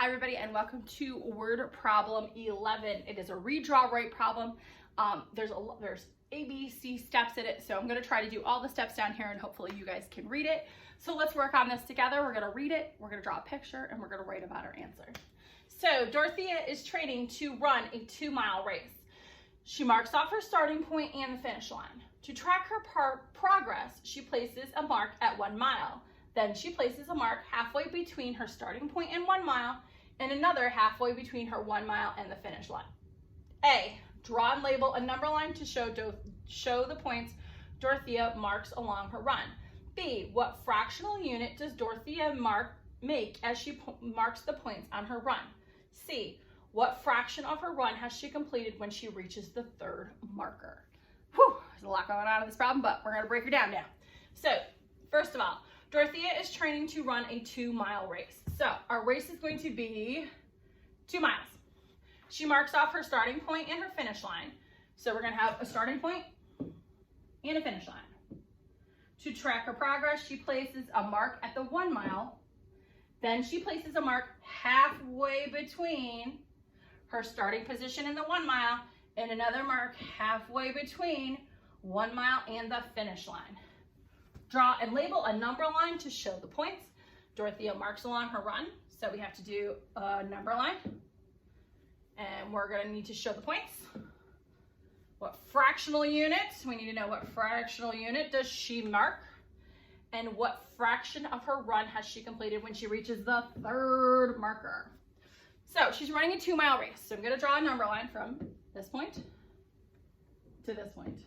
Hi everybody and welcome to word problem 11. It is a redraw right problem. There's A, B, C steps in it, so I'm going to try to do all the steps down here and hopefully you guys can read it. So let's work on this together. We're going to read it, we're going to draw a picture, and we're going to write about our answer. So Dorothea is training to run a 2-mile race. She marks off her starting point and the finish line. To track her progress, she places a mark at 1 mile. Then she places a mark halfway between her starting point and 1 mile and another halfway between her 1 mile and the finish line. A, draw and label a number line to show the points Dorothea marks along her run. B, what fractional unit does Dorothea make as she marks the points on her run? C, what fraction of her run has she completed when she reaches the 3rd marker? Whew, there's a lot going on in this problem, but we're going to break her down now. So, first of all, Dorothea is training to run a 2-mile race. So our race is going to be 2 miles. She marks off her starting point and her finish line. So we're going to have a starting point and a finish line. To track her progress, she places a mark at the 1 mile. Then she places a mark halfway between her starting position in the 1 mile and another mark halfway between 1 mile and the finish line. Draw and label a number line to show the points Dorothea marks along her run. So we have to do a number line, and we're going to need to show the points. What fractional unit? We need to know what fractional unit does she mark, and what fraction of her run has she completed when she reaches the 3rd marker. So she's running a 2-mile race. So I'm going to draw a number line from this point to this point.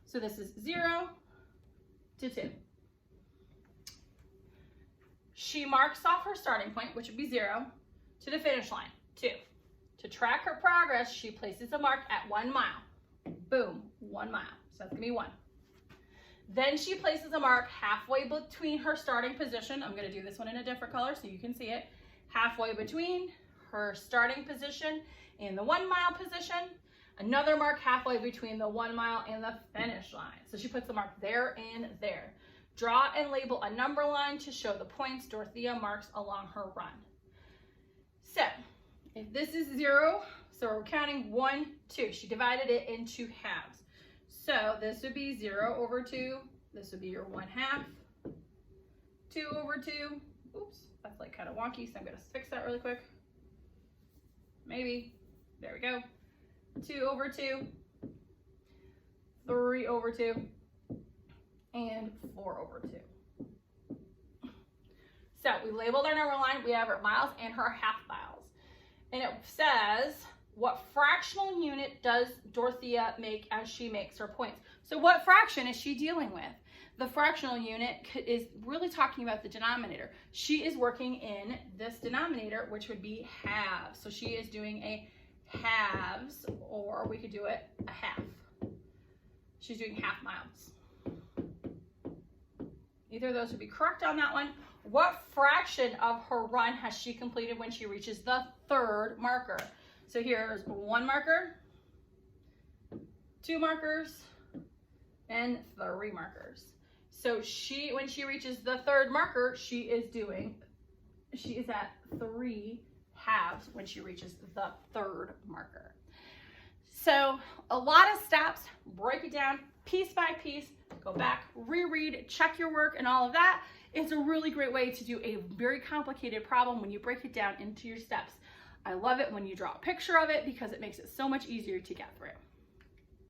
So this is 0 to 2. She marks off her starting point, which would be 0, to the finish line, 2. To track her progress, she places a mark at 1 mile. Boom, 1 mile. So that's going to be 1. Then she places a mark halfway between her starting position. I'm going to do this one in a different color so you can see it. Halfway between her starting position and the 1 mile position. Another mark halfway between the 1 mile and the finish line. So she puts the mark there and there. Draw and label a number line to show the points Dorothea marks along her run. So if this is 0, so we're counting 1, 2. She divided it into halves. So this would be 0 over 2. This would be your 1/2. 2 over 2. Oops, that's like kind of wonky, so I'm going to fix that really quick. Maybe. There we go. 2 over 2, 3 over 2, and 4 over 2. So we labeled our number line. We have her miles and her half miles. And it says, what fractional unit does Dorothea make as she makes her points? So what fraction is she dealing with? The fractional unit is really talking about the denominator. She is working in this denominator, which would be halves. So she is doing a halves, or we could do it a half. She's doing half miles. Either of those would be correct on that one. What fraction of her run has she completed when she reaches the 3rd marker? So here's 1 marker, 2 markers, and 3 markers. So when she reaches the 3rd marker, she is at 3 halves when she reaches the 3rd marker. So a lot of steps, break it down piece by piece, go back, reread, check your work and all of that. It's a really great way to do a very complicated problem when you break it down into your steps. I love it when you draw a picture of it because it makes it so much easier to get through.